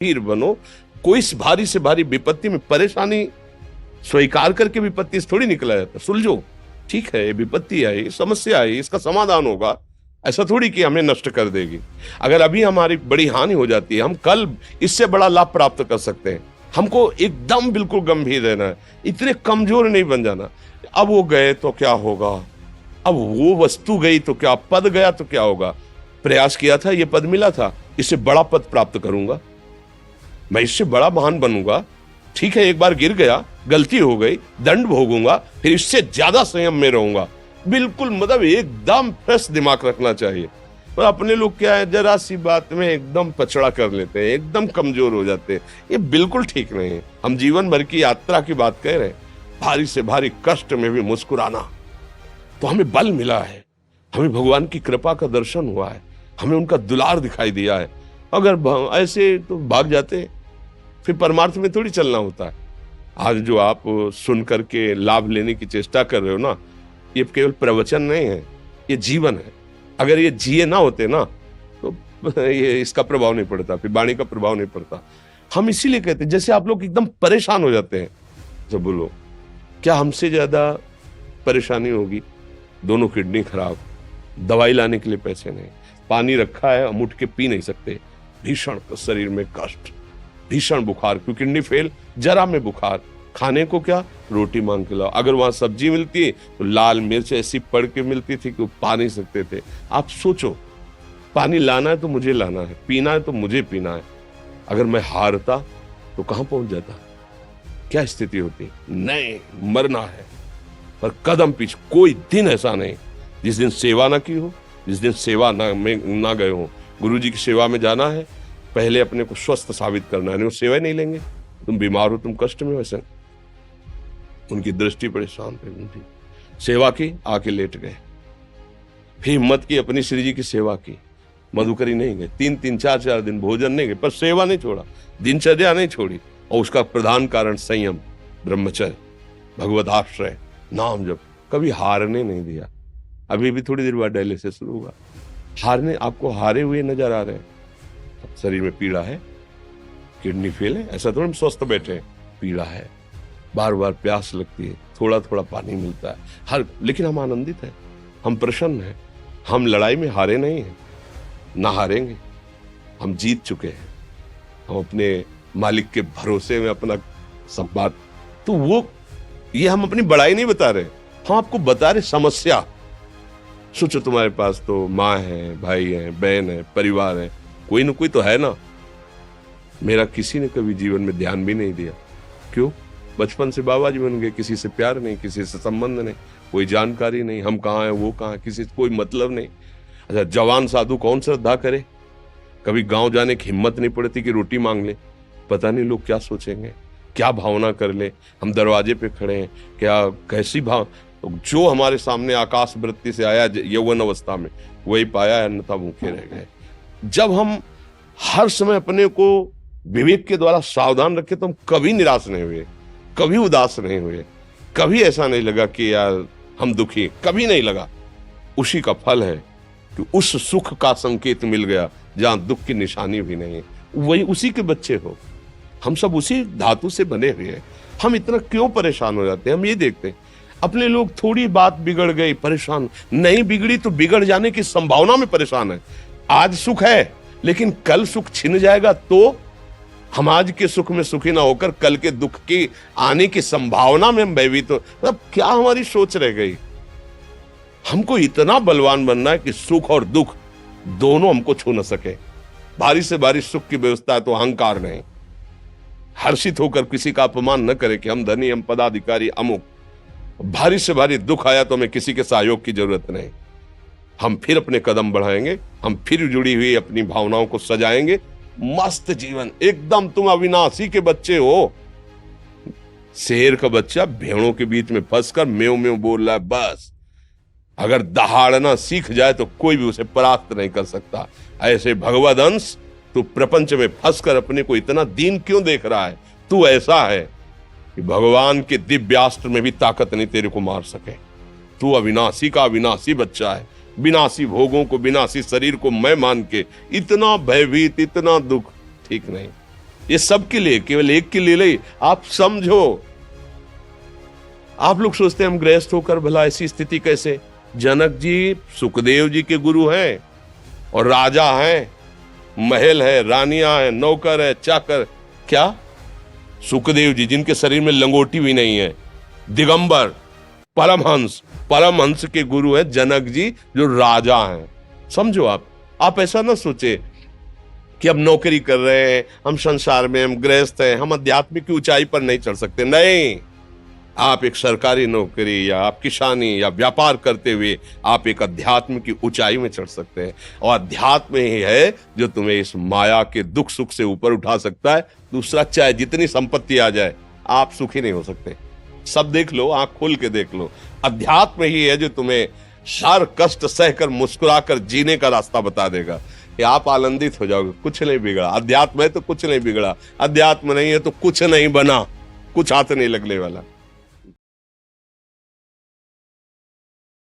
गंभीर बनो। कोई भारी से भारी विपत्ति में परेशानी स्वीकार करके विपत्ति से थोड़ी निकला जाता। सुलझो, ठीक है, ये विपत्ति आई, समस्या आई, इसका समाधान होगा। ऐसा थोड़ी कि हमें नष्ट कर देगी। अगर अभी हमारी बड़ी हानि हो जाती है, हम कल इससे बड़ा लाभ प्राप्त कर सकते हैं। हमको एकदम बिल्कुल गंभीर रहना है, इतने कमजोर नहीं बन जाना। अब वो गए तो क्या होगा, अब वो वस्तु गई तो क्या, पद गया तो क्या होगा। प्रयास किया था, ये पद मिला था, इससे बड़ा पद प्राप्त करूंगा, मैं इससे बड़ा महान बनूंगा। ठीक है, एक बार गिर गया, गलती हो गई, दंड भोगूंगा, फिर इससे ज्यादा संयम में रहूंगा। बिल्कुल मतलब एकदम फ्रेश दिमाग रखना चाहिए। पर अपने लोग क्या है, जरा सी बात में एकदम पचड़ा कर लेते हैं, एकदम कमजोर हो जाते हैं। ये बिल्कुल ठीक नहीं है। हम जीवन भर की यात्रा की बात कह रहे हैं, भारी से भारी कष्ट में भी मुस्कुराना, तो हमें बल मिला है, हमें भगवान की कृपा का दर्शन हुआ है, हमें उनका दुलार दिखाई दिया है। अगर ऐसे तो भाग जाते, फिर परमार्थ में थोड़ी चलना होता है। आज जो आप सुन करके लाभ लेने की चेष्टा कर रहे हो ना, ये केवल प्रवचन नहीं है, ये जीवन है। अगर ये जिए ना होते ना, तो ये इसका प्रभाव नहीं पड़ता, फिर वाणी का प्रभाव नहीं पड़ता। हम इसीलिए कहते हैं, जैसे आप लोग एकदम परेशान हो जाते हैं, तो बोलो क्या हमसे ज्यादा परेशानी होगी। दोनों किडनी खराब, दवाई लाने के लिए पैसे नहीं, पानी रखा है हम उठ के पी नहीं सकते, भीषण शरीर में कष्ट, भीषण बुखार, क्योंकि किडनी फेल, जरा में बुखार, खाने को क्या, रोटी मांग के लाओ। अगर वहां सब्जी मिलती है तो लाल मिर्च ऐसी पड़ के मिलती थी कि वो पा नहीं सकते थे। आप सोचो, पानी लाना है तो मुझे लाना है, पीना है तो मुझे पीना है। अगर मैं हारता तो कहां पहुंच जाता, क्या स्थिति होती। नहीं, मरना है, पर कदम पीछे। कोई दिन ऐसा नहीं जिस दिन सेवा ना की हो, जिस दिन सेवा ना गए हो। गुरु जी की सेवा में जाना है, पहले अपने को स्वस्थ साबित करना है, नहीं वो सेवा नहीं लेंगे। तुम बीमार हो, तुम कष्ट में, वैसे उनकी दृष्टि बड़ी शांत है, उनकी सेवा की, आके लेट गए। फिर हिम्मत की, अपनी श्री जी की सेवा की, मधुकरी नहीं गए, 3-3 4-4 दिन भोजन नहीं गए, पर सेवा नहीं छोड़ा, दिनचर्या नहीं छोड़ी। और उसका प्रधान कारण संयम, ब्रह्मचर्य, भगवत आश्रय, नाम जप, कभी हारने नहीं दिया। अभी भी थोड़ी देर बाद डायलिसिस शुरू होगा, हारने, आपको हारे हुए नजर आ रहे हैं। शरीर में पीड़ा है, किडनी फेल है, ऐसा थोड़ा हम स्वस्थ बैठे हैं, पीड़ा है, बार बार प्यास लगती है, थोड़ा थोड़ा पानी मिलता है, लेकिन हम आनंदित हैं, हम प्रसन्न हैं। हम लड़ाई में हारे नहीं हैं, ना हारेंगे, हम जीत चुके हैं। हम अपने मालिक के भरोसे में अपना संवाद, तो वो ये हम अपनी बड़ाई नहीं बता रहे, हम आपको बता रहे समस्या। सोचो, तुम्हारे पास तो माँ है, भाई है, बहन है, परिवार है, कोई ना कोई तो है ना। मेरा किसी ने कभी जीवन में ध्यान भी नहीं दिया। क्यों? बचपन से बाबा जी बन गए, किसी से प्यार नहीं, किसी से संबंध नहीं, कोई जानकारी नहीं, हम कहाँ हैं, वो कहाँ, किसी से कोई मतलब नहीं। अच्छा, जवान साधु कौन श्रद्धा करे? कभी गांव जाने की हिम्मत नहीं पड़ती कि रोटी मांग ले, पता नहीं लोग क्या सोचेंगे, क्या भावना कर ले। हम दरवाजे पे खड़े हैं, क्या कैसी भाव, जो हमारे सामने आकाश वृत्ति से आया यौवन अवस्था में, वही पाया, अन्यथा भूखे रह गए। जब हम हर समय अपने को विवेक के द्वारा सावधान रखे, तो हम कभी निराश नहीं हुए, कभी उदास नहीं हुए, कभी ऐसा नहीं लगा कि यार हम दुखी, कभी नहीं लगा। उसी का फल है कि उस सुख का संकेत मिल गया जहां दुख की निशानी भी नहीं है। वही उसी के बच्चे हो, हम सब उसी धातु से बने हुए हैं। हम इतना क्यों परेशान हो जाते हैं? हम ये देखते हैं, अपने लोग थोड़ी बात बिगड़ गई परेशान, नहीं बिगड़ी तो बिगड़ जाने की संभावना में परेशान है। आज सुख है, लेकिन कल सुख छिन जाएगा, तो हम आज के सुख में सुखी ना होकर कल के दुख की आने की संभावना में हम भयभीत हो। मतलब क्या हमारी सोच रह गई? हमको इतना बलवान बनना है कि सुख और दुख दोनों हमको छू न सके। भारी से भारी सुख की व्यवस्था है तो अहंकार नहीं, हर्षित होकर किसी का अपमान न करे कि हम धनी, हम पदाधिकारी, अमुक। भारी से भारी दुख आया तो हमें किसी के सहयोग की जरूरत नहीं, हम फिर अपने कदम बढ़ाएंगे, हम फिर जुड़ी हुई अपनी भावनाओं को सजाएंगे। मस्त जीवन एकदम। तुम अविनाशी के बच्चे हो। शेर का बच्चा भेड़ों के बीच में फंसकर म्यों म्यों बोल रहा है, बस अगर दहाड़ना सीख जाए तो कोई भी उसे परास्त नहीं कर सकता। ऐसे भगवद अंश, तू प्रपंच में फंसकर अपने को इतना दीन क्यों देख रहा है? तू ऐसा है कि भगवान के दिव्यास्त्र में भी ताकत नहीं तेरे को मार सके। तू अविनाशी का अविनाशी बच्चा है। विनाशी भोगों को, विनाशी शरीर को मैं मान के इतना भयभीत, इतना दुख, ठीक नहीं। ये सबके लिए, केवल एक के लिए नहीं। आप समझो, आप लोग सोचते हैं हम गृहस्थ होकर भला ऐसी स्थिति कैसे। जनक जी सुखदेव जी के गुरु हैं और राजा हैं, महल है, रानियां हैं, नौकर है, चाकर। क्या सुखदेव जी जिनके शरीर में लंगोटी भी नहीं है, दिगंबर, परमहंस, परमहंस के गुरु हैं जनक जी जो राजा हैं। समझो आप ऐसा ना सोचे कि हम नौकरी कर रहे हैं, हम संसार में, हम गृहस्थ हैं, हम आध्यात्मिक की ऊंचाई पर नहीं चढ़ सकते। नहीं, आप एक सरकारी नौकरी या आप किसानी या व्यापार करते हुए आप एक अध्यात्म की ऊंचाई में चढ़ सकते हैं। और अध्यात्म ही है जो तुम्हें इस माया के दुख सुख से ऊपर उठा सकता है। दूसरा, चाहे जितनी संपत्ति आ जाए, आप सुखी नहीं हो सकते। सब देख लो, आंख खोल के देख लो, अध्यात्म ही है जो तुम्हें हर कष्ट सहकर मुस्कुराकर जीने का रास्ता बता देगा कि आप आनंदित हो जाओगे। कुछ नहीं बिगड़ा, अध्यात्म है तो कुछ नहीं बिगड़ा, अध्यात्म नहीं है तो कुछ नहीं बना, कुछ हाथ नहीं लगने वाला।